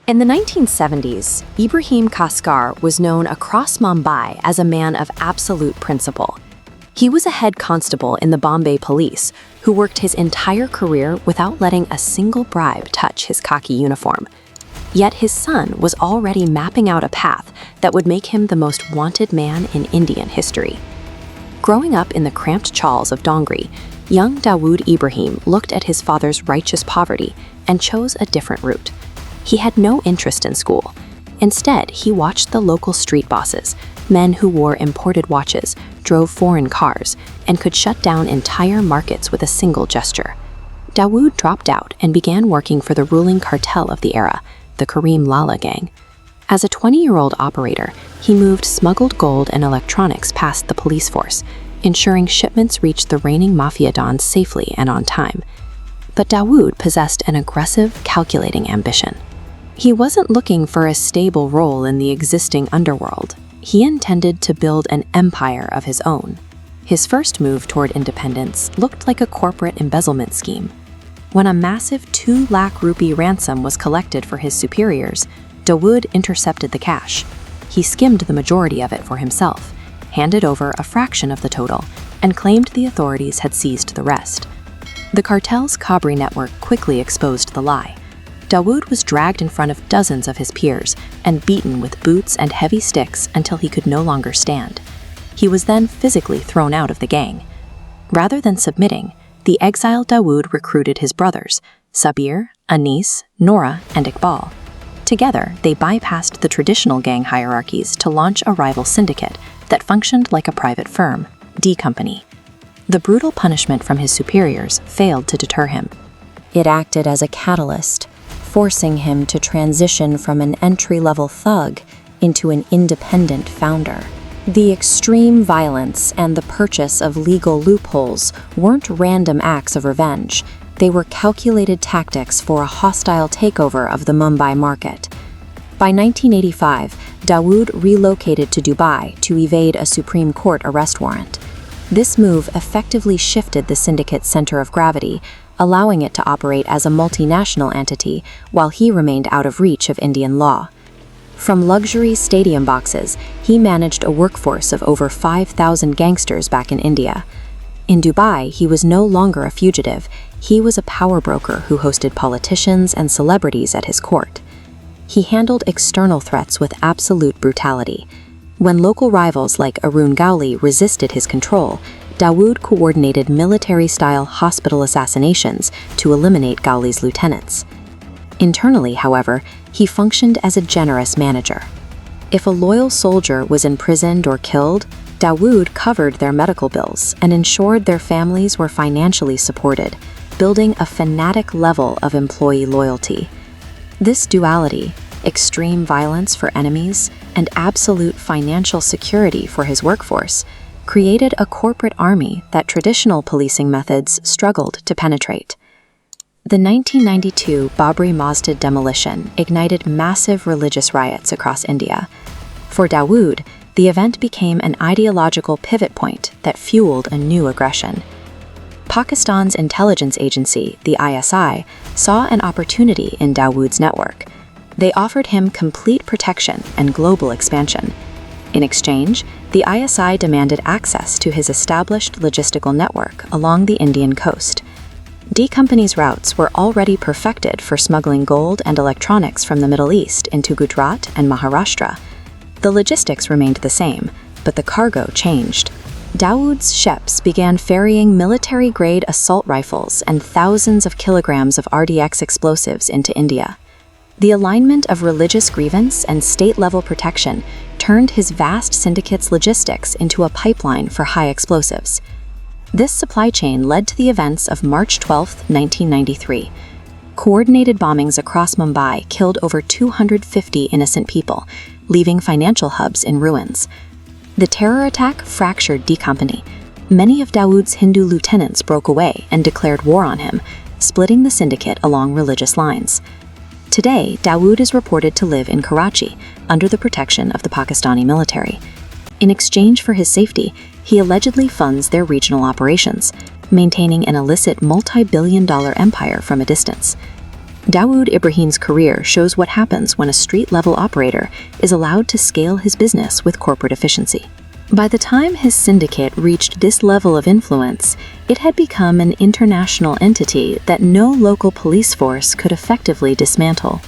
In the 1970s, Ibrahim Kaskar was known across Mumbai as a man of absolute principle. He was a head constable in the Bombay police who worked his entire career without letting a single bribe touch his khaki uniform. Yet his son was already mapping out a path that would make him the most wanted man in Indian history. Growing up in the cramped chawls of Dongri, young Dawood Ibrahim looked at his father's righteous poverty and chose a different route. He had no interest in school. Instead, he watched the local street bosses, men who wore imported watches, drove foreign cars, and could shut down entire markets with a single gesture. Dawood dropped out and began working for the ruling cartel of the era, the Karim Lala gang. As a 20-year-old operator, he moved smuggled gold and electronics past the police force, ensuring shipments reached the reigning Mafia dons safely and on time. But Dawood possessed an aggressive, calculating ambition. He wasn't looking for a stable role in the existing underworld. He intended to build an empire of his own. His first move toward independence looked like a corporate embezzlement scheme. When a massive 2 lakh rupee ransom was collected for his superiors, Dawood intercepted the cash. He skimmed the majority of it for himself, handed over a fraction of the total, and claimed the authorities had seized the rest. The cartel's Kabri network quickly exposed the lie. Dawood was dragged in front of dozens of his peers and beaten with boots and heavy sticks until he could no longer stand. He was then physically thrown out of the gang. Rather than submitting, the exiled Dawood recruited his brothers, Sabir, Anis, Nora, and Iqbal. Together, they bypassed the traditional gang hierarchies to launch a rival syndicate that functioned like a private firm, D Company. The brutal punishment from his superiors failed to deter him. It acted as a catalyst, forcing him to transition from an entry-level thug into an independent founder. The extreme violence and the purchase of legal loopholes weren't random acts of revenge. They were calculated tactics for a hostile takeover of the Mumbai market. By 1985, Dawood relocated to Dubai to evade a Supreme Court arrest warrant. This move effectively shifted the syndicate's center of gravity, allowing it to operate as a multinational entity while he remained out of reach of Indian law. From luxury stadium boxes, he managed a workforce of over 5,000 gangsters back in India. In Dubai, he was no longer a fugitive. He was a power broker who hosted politicians and celebrities at his court. He handled external threats with absolute brutality. When local rivals like Arun resisted his control, Dawood coordinated military-style hospital assassinations to eliminate Gawli's lieutenants. Internally, however, he functioned as a generous manager. If a loyal soldier was imprisoned or killed, Dawood covered their medical bills and ensured their families were financially supported, building a fanatic level of employee loyalty. This duality, extreme violence for enemies and absolute financial security for his workforce, created a corporate army that traditional policing methods struggled to penetrate. The 1992 Babri Masjid demolition ignited massive religious riots across India. For Dawood, the event became an ideological pivot point that fueled a new aggression. Pakistan's intelligence agency, the ISI, saw an opportunity in Dawood's network. They offered him complete protection and global expansion. In exchange, the ISI demanded access to his established logistical network along the Indian coast. D Company's routes were already perfected for smuggling gold and electronics from the Middle East into Gujarat and Maharashtra. The logistics remained the same, but the cargo changed. Dawood's ships began ferrying military-grade assault rifles and thousands of kilograms of RDX explosives into India. The alignment of religious grievance and state-level protection turned his vast syndicate's logistics into a pipeline for high explosives. This supply chain led to the events of March 12, 1993. Coordinated bombings across Mumbai killed over 250 innocent people, leaving financial hubs in ruins. The terror attack fractured D Company. Many of Dawood's Hindu lieutenants broke away and declared war on him, splitting the syndicate along religious lines. Today, Dawood is reported to live in Karachi, under the protection of the Pakistani military. In exchange for his safety, he allegedly funds their regional operations, maintaining an illicit multi-billion-dollar empire from a distance. Dawood Ibrahim's career shows what happens when a street-level operator is allowed to scale his business with corporate efficiency. By the time his syndicate reached this level of influence, it had become an international entity that no local police force could effectively dismantle.